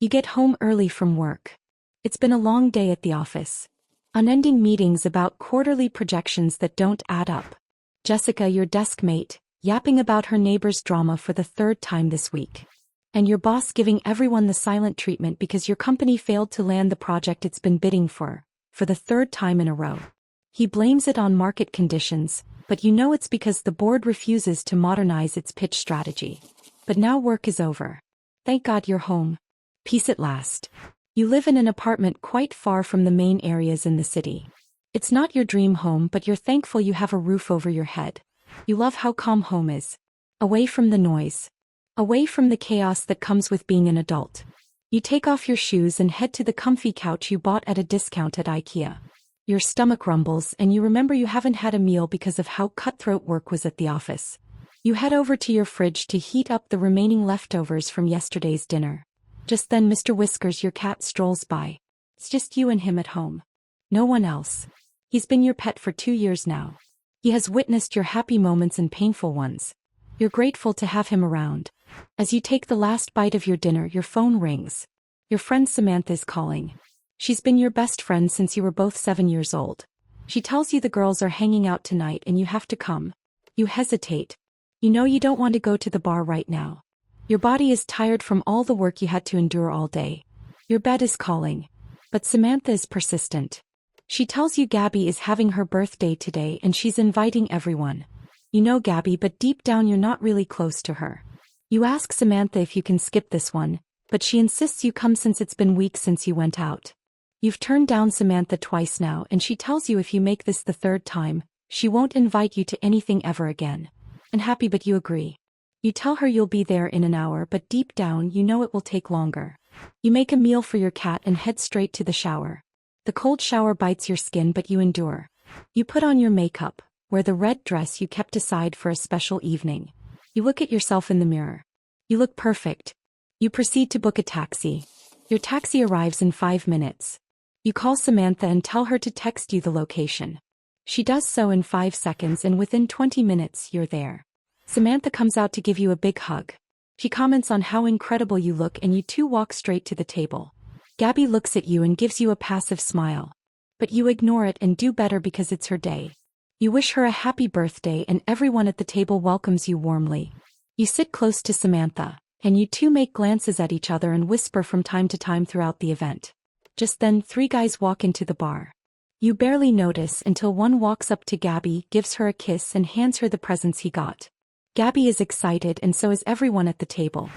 You get home early from work. It's been a long day at the office. Unending meetings about quarterly projections that don't add up. Jessica, your desk mate, yapping about her neighbor's drama for the third time this week. And your boss giving everyone the silent treatment because your company failed to land the project it's been bidding for the third time in a row. He blames it on market conditions, but you know it's because the board refuses to modernize its pitch strategy. But now work is over. Thank God you're home. Peace at last. You live in an apartment quite far from the main areas in the city. It's not your dream home, but you're thankful you have a roof over your head. You love how calm home is. Away from the noise. Away from the chaos that comes with being an adult. You take off your shoes and head to the comfy couch you bought at a discount at IKEA. Your stomach rumbles and you remember you haven't had a meal because of how cutthroat work was at the office. You head over to your fridge to heat up the remaining leftovers from yesterday's dinner. Just then Mr. Whiskers, your cat, strolls by. It's just you and him at home. No one else. He's been your pet for 2 years now. He has witnessed your happy moments and painful ones. You're grateful to have him around. As you take the last bite of your dinner, your phone rings. Your friend Samantha is calling. She's been your best friend since you were both 7 years old. She tells you the girls are hanging out tonight and you have to come. You hesitate. You know you don't want to go to the bar right now. Your body is tired from all the work you had to endure all day. Your bed is calling. But Samantha is persistent. She tells you Gabby is having her birthday today and she's inviting everyone. You know Gabby, but deep down you're not really close to her. You ask Samantha if you can skip this one, but she insists you come since it's been weeks since you went out. You've turned down Samantha twice now and she tells you if you make this the third time, she won't invite you to anything ever again. Unhappy, but you agree. You tell her you'll be there in an hour, but deep down you know it will take longer. You make a meal for your cat and head straight to the shower. The cold shower bites your skin, but you endure. You put on your makeup, wear the red dress you kept aside for a special evening. You look at yourself in the mirror. You look perfect. You proceed to book a taxi. Your taxi arrives in 5 minutes. You call Samantha and tell her to text you the location. She does so in 5 seconds and within 20 minutes you're there. Samantha comes out to give you a big hug. She comments on how incredible you look and you two walk straight to the table. Gabby looks at you and gives you a passive smile. But you ignore it and do better because it's her day. You wish her a happy birthday and everyone at the table welcomes you warmly. You sit close to Samantha, and you two make glances at each other and whisper from time to time throughout the event. Just then 3 guys walk into the bar. You barely notice until one walks up to Gabby, gives her a kiss and hands her the presents he got. Gabby is excited and so is everyone at the table.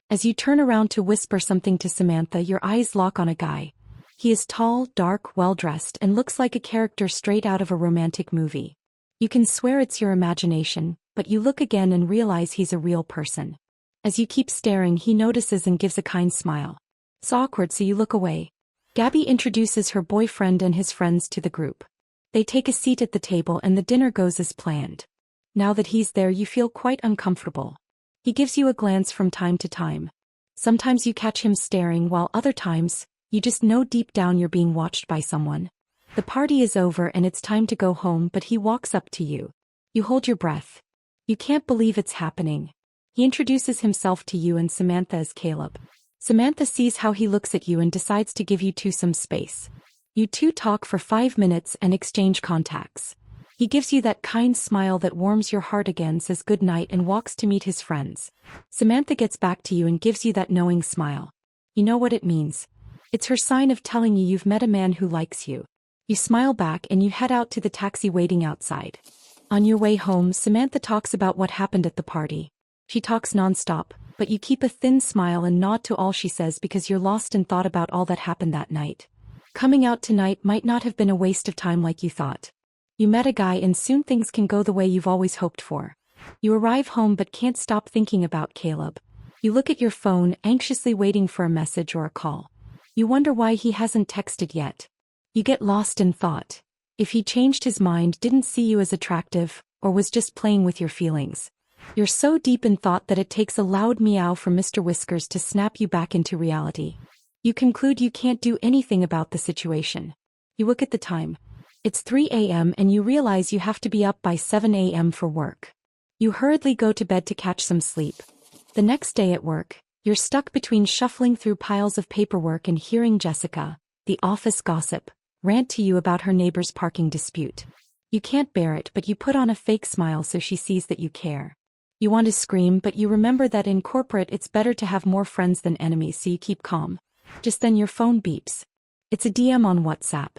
As you turn around to whisper something to Samantha, your eyes lock on a guy. He is tall, dark, well-dressed and looks like a character straight out of a romantic movie. You can swear it's your imagination, but you look again and realize he's a real person. As you keep staring, he notices and gives a kind smile. It's awkward, so you look away. Gabby introduces her boyfriend and his friends to the group. They take a seat at the table and the dinner goes as planned. Now that he's there, you feel quite uncomfortable. He gives you a glance from time to time. Sometimes you catch him staring, while other times, you just know deep down you're being watched by someone. The party is over and it's time to go home, but he walks up to you. You hold your breath. You can't believe it's happening. He introduces himself to you and Samantha as Caleb. Samantha sees how he looks at you and decides to give you two some space. You two talk for 5 minutes and exchange contacts. He gives you that kind smile that warms your heart again, says goodnight and walks to meet his friends. Samantha gets back to you and gives you that knowing smile. You know what it means. It's her sign of telling you you've met a man who likes you. You smile back and you head out to the taxi waiting outside. On your way home, Samantha talks about what happened at the party. She talks nonstop, but you keep a thin smile and nod to all she says because you're lost in thought about all that happened that night. Coming out tonight might not have been a waste of time like you thought. You met a guy and soon things can go the way you've always hoped for. You arrive home but can't stop thinking about Caleb. You look at your phone, anxiously waiting for a message or a call. You wonder why he hasn't texted yet. You get lost in thought. If he changed his mind, didn't see you as attractive, or was just playing with your feelings. You're so deep in thought that it takes a loud meow from Mr. Whiskers to snap you back into reality. You conclude you can't do anything about the situation. You look at the time. It's 3 a.m. and you realize you have to be up by 7 a.m. for work. You hurriedly go to bed to catch some sleep. The next day at work, You're stuck between shuffling through piles of paperwork and hearing Jessica, the office gossip, rant to you about her neighbor's parking dispute. You can't bear it, but you put on a fake smile so she sees that you care. You want to scream, but you remember that in corporate it's better to have more friends than enemies, so you keep calm. Just then your phone beeps. It's a DM on WhatsApp.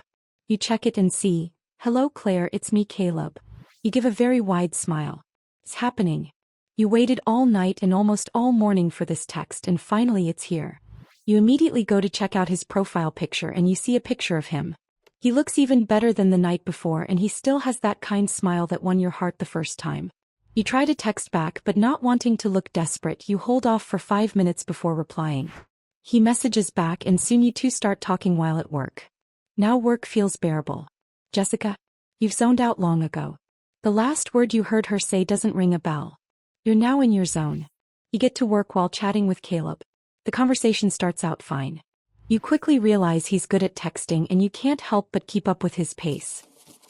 You check it and see, "Hello Claire, it's me Caleb." You give a very wide smile. It's happening. You waited all night and almost all morning for this text, and finally it's here. You immediately go to check out his profile picture and you see a picture of him. He looks even better than the night before, and he still has that kind smile that won your heart the first time. You try to text back, but not wanting to look desperate, you hold off for 5 minutes before replying. He messages back and soon you two start talking while at work. Now work feels bearable. "Jessica, you've zoned out long ago. The last word you heard her say doesn't ring a bell. You're now in your zone." You get to work while chatting with Caleb. The conversation starts out fine. You quickly realize he's good at texting and you can't help but keep up with his pace.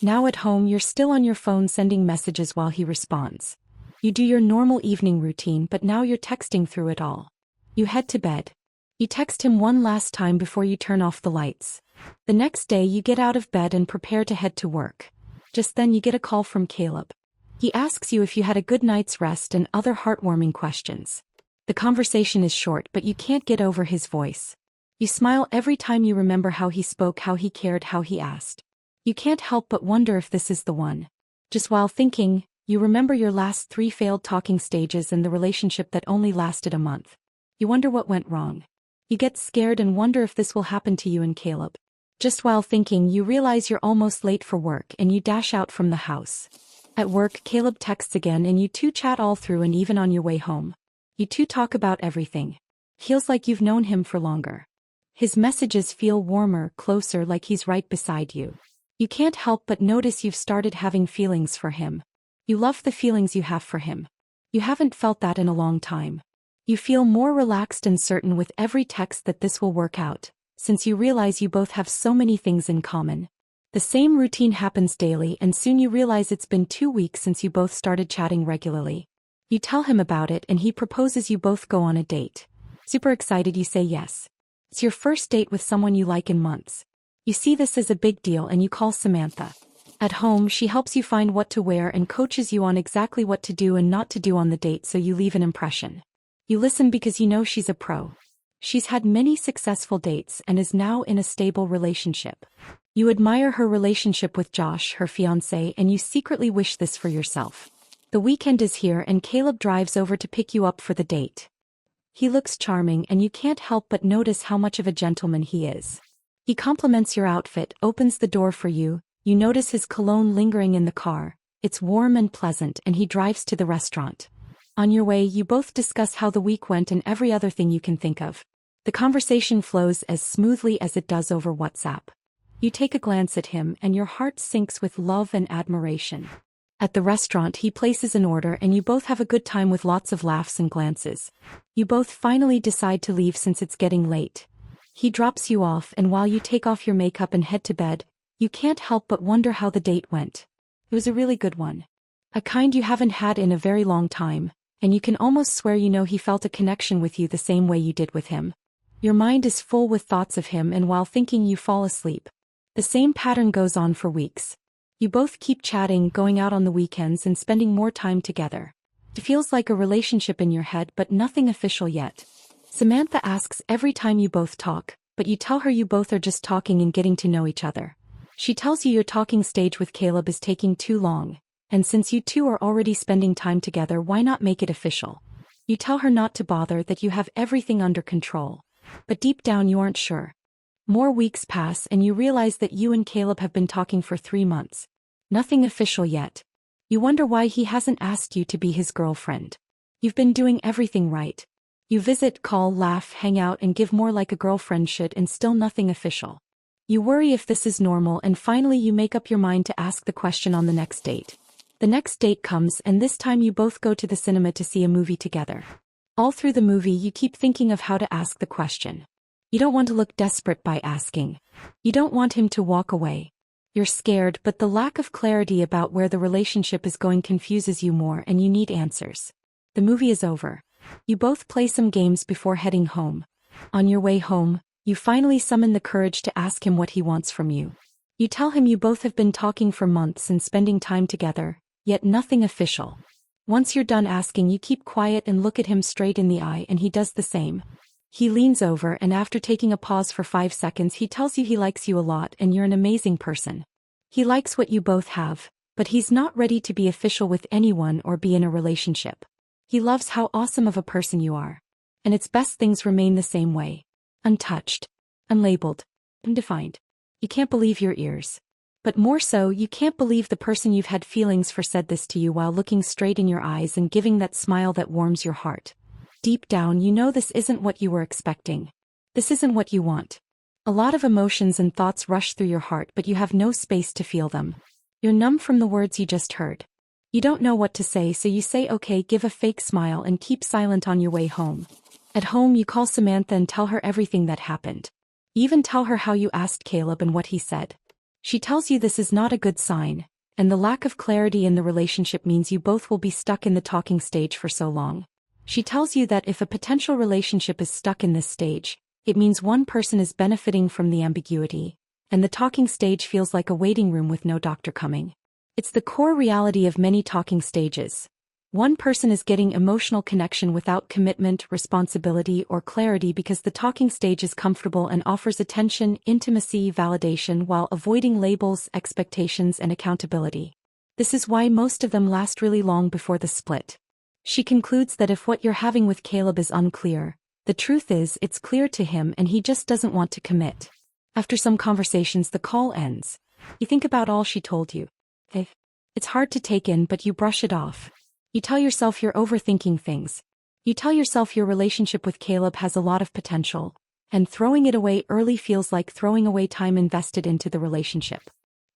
Now at home you're still on your phone sending messages while he responds. You do your normal evening routine, but now you're texting through it all. You head to bed. You text him one last time before you turn off the lights. The next day you get out of bed and prepare to head to work. Just then you get a call from Caleb. He asks you if you had a good night's rest and other heartwarming questions. The conversation is short, but you can't get over his voice. You smile every time you remember how he spoke, how he cared, how he asked. You can't help but wonder if this is the one. Just while thinking, you remember your last 3 failed talking stages and the relationship that only lasted a month. You wonder what went wrong. You get scared and wonder if this will happen to you and Caleb. Just while thinking, you realize you're almost late for work and you dash out from the house. At work, Caleb texts again and you two chat all through, and even on your way home. You two talk about everything. Feels like you've known him for longer. His messages feel warmer, closer, like he's right beside you. You can't help but notice you've started having feelings for him. You love the feelings you have for him. You haven't felt that in a long time. You feel more relaxed and certain with every text that this will work out, since you realize you both have so many things in common. The same routine happens daily, and soon you realize it's been 2 weeks since you both started chatting regularly. You tell him about it and he proposes you both go on a date. Super excited, you say yes. It's your first date with someone you like in months. You see this as a big deal and you call Samantha. At home, she helps you find what to wear and coaches you on exactly what to do and not to do on the date, so you leave an impression. You listen because you know she's a pro. She's had many successful dates and is now in a stable relationship. You admire her relationship with Josh, her fiancé, and you secretly wish this for yourself. The weekend is here and Caleb drives over to pick you up for the date. He looks charming and you can't help but notice how much of a gentleman he is. He compliments your outfit, opens the door for you, you notice his cologne lingering in the car. It's warm and pleasant, and he drives to the restaurant. On your way, you both discuss how the week went and every other thing you can think of. The conversation flows as smoothly as it does over WhatsApp. You take a glance at him and your heart sinks with love and admiration. At the restaurant, he places an order and you both have a good time with lots of laughs and glances. You both finally decide to leave since it's getting late. He drops you off, and while you take off your makeup and head to bed, you can't help but wonder how the date went. It was a really good one. A kind you haven't had in a very long time, and you can almost swear you know he felt a connection with you the same way you did with him. Your mind is full with thoughts of him, and while thinking you fall asleep. The same pattern goes on for weeks. You both keep chatting, going out on the weekends and spending more time together. It feels like a relationship in your head, but nothing official yet. Samantha asks every time you both talk, but you tell her you both are just talking and getting to know each other. She tells you your talking stage with Caleb is taking too long, and since you two are already spending time together, why not make it official? You tell her not to bother, that you have everything under control. But deep down you aren't sure. More weeks pass and you realize that you and Caleb have been talking for 3 months. Nothing official yet. You wonder why he hasn't asked you to be his girlfriend. You've been doing everything right. You visit, call, laugh, hang out, and give more like a girlfriend should, and still nothing official. You worry if this is normal, and finally you make up your mind to ask the question on the next date. The next date comes, and this time you both go to the cinema to see a movie together. All through the movie you keep thinking of how to ask the question. You don't want to look desperate by asking. You don't want him to walk away. You're scared, but the lack of clarity about where the relationship is going confuses you more, and you need answers. The movie is over. You both play some games before heading home. On your way home, you finally summon the courage to ask him what he wants from you. You tell him you both have been talking for months and spending time together, yet nothing official. Once you're done asking, you keep quiet and look at him straight in the eye, and he does the same. He leans over, and after taking a pause for 5 seconds, he tells you he likes you a lot and you're an amazing person. He likes what you both have, but he's not ready to be official with anyone or be in a relationship. He loves how awesome of a person you are. And it's best things remain the same way. Untouched, unlabeled, undefined. You can't believe your ears. But more so, you can't believe the person you've had feelings for said this to you while looking straight in your eyes and giving that smile that warms your heart. Deep down, you know this isn't what you were expecting. This isn't what you want. A lot of emotions and thoughts rush through your heart, but you have no space to feel them. You're numb from the words you just heard. You don't know what to say, so you say okay, give a fake smile, and keep silent on your way home. At home, you call Samantha and tell her everything that happened. You even tell her how you asked Caleb and what he said. She tells you this is not a good sign, and the lack of clarity in the relationship means you both will be stuck in the talking stage for so long. She tells you that if a potential relationship is stuck in this stage, it means one person is benefiting from the ambiguity, and the talking stage feels like a waiting room with no doctor coming. It's the core reality of many talking stages. One person is getting emotional connection without commitment, responsibility, or clarity because the talking stage is comfortable and offers attention, intimacy, validation while avoiding labels, expectations, and accountability. This is why most of them last really long before the split. She concludes that if what you're having with Caleb is unclear, the truth is it's clear to him and he just doesn't want to commit. After some conversations, the call ends. You think about all she told you. It's hard to take in, but you brush it off. You tell yourself you're overthinking things. You tell yourself your relationship with Caleb has a lot of potential, and throwing it away early feels like throwing away time invested into the relationship.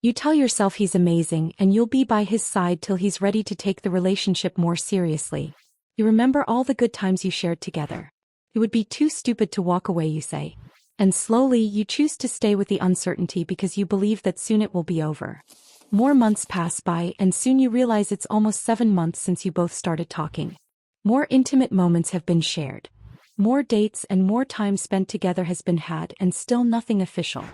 You tell yourself he's amazing and you'll be by his side till he's ready to take the relationship more seriously. You remember all the good times you shared together. It would be too stupid to walk away, you say. And slowly you choose to stay with the uncertainty because you believe that soon it will be over. More months pass by and soon you realize it's almost 7 months since you both started talking. More intimate moments have been shared. More dates and more time spent together has been had, and still nothing official.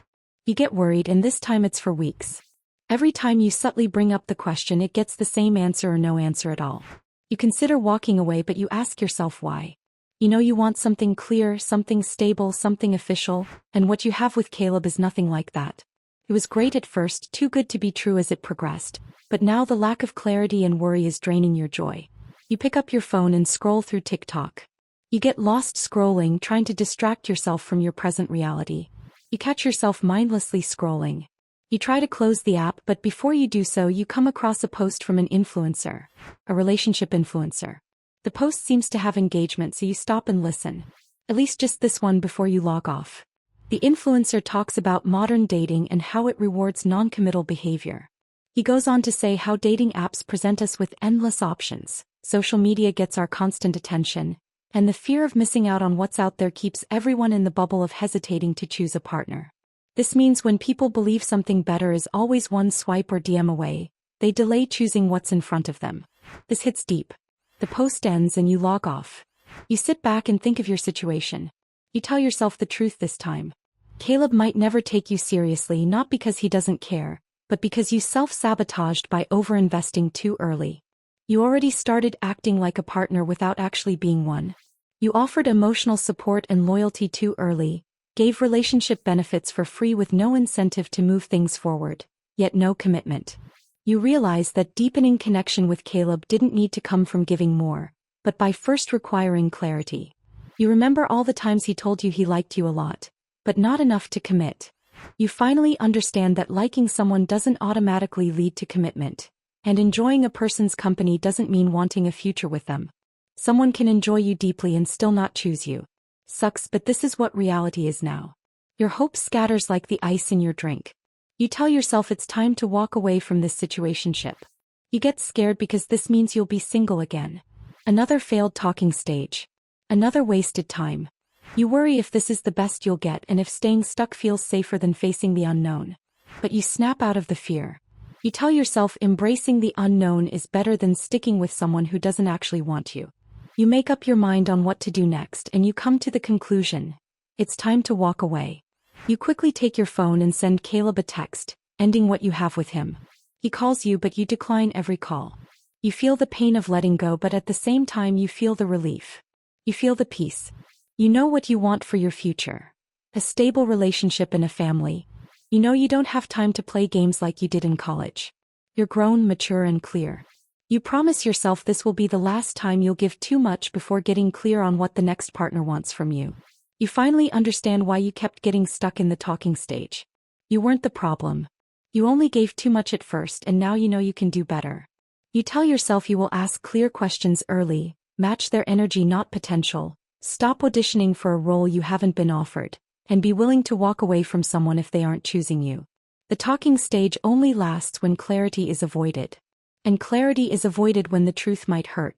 You get worried, and this time it's for weeks. Every time you subtly bring up the question, it gets the same answer or no answer at all. You consider walking away, but you ask yourself why. You know you want something clear, something stable, something official, and what you have with Caleb is nothing like that. It was great at first, too good to be true as it progressed, but now the lack of clarity and worry is draining your joy. You pick up your phone and scroll through TikTok. You get lost scrolling, trying to distract yourself from your present reality. You catch yourself mindlessly scrolling. You try to close the app, but before you do so, you come across a post from an influencer, a relationship influencer. The post seems to have engagement, so you stop and listen. At least just this one before you log off. The influencer talks about modern dating and how it rewards non-committal behavior. He goes on to say how dating apps present us with endless options, social media gets our constant attention, and the fear of missing out on what's out there keeps everyone in the bubble of hesitating to choose a partner. This means when people believe something better is always one swipe or DM away, they delay choosing what's in front of them. This hits deep. The post ends and you log off. You sit back and think of your situation. You tell yourself the truth this time. Caleb might never take you seriously, not because he doesn't care, but because you self-sabotaged by over-investing too early. You already started acting like a partner without actually being one. You offered emotional support and loyalty too early, gave relationship benefits for free with no incentive to move things forward, yet no commitment. You realize that deepening connection with Caleb didn't need to come from giving more, but by first requiring clarity. You remember all the times he told you he liked you a lot, but not enough to commit. You finally understand that liking someone doesn't automatically lead to commitment, and enjoying a person's company doesn't mean wanting a future with them. Someone can enjoy you deeply and still not choose you. Sucks, but this is what reality is now. Your hope scatters like the ice in your drink. You tell yourself it's time to walk away from this situationship. You get scared because this means you'll be single again. Another failed talking stage. Another wasted time. You worry if this is the best you'll get and if staying stuck feels safer than facing the unknown. But you snap out of the fear. You tell yourself embracing the unknown is better than sticking with someone who doesn't actually want you. You make up your mind on what to do next and you come to the conclusion. It's time to walk away. You quickly take your phone and send Caleb a text, ending what you have with him. He calls you but you decline every call. You feel the pain of letting go but at the same time you feel the relief. You feel the peace. You know what you want for your future. A stable relationship and a family. You know you don't have time to play games like you did in college. You're grown, mature and clear. You promise yourself this will be the last time you'll give too much before getting clear on what the next partner wants from you. You finally understand why you kept getting stuck in the talking stage. You weren't the problem. You only gave too much at first and now you know you can do better. You tell yourself you will ask clear questions early, match their energy not potential, stop auditioning for a role you haven't been offered, and be willing to walk away from someone if they aren't choosing you. The talking stage only lasts when clarity is avoided. And clarity is avoided when the truth might hurt.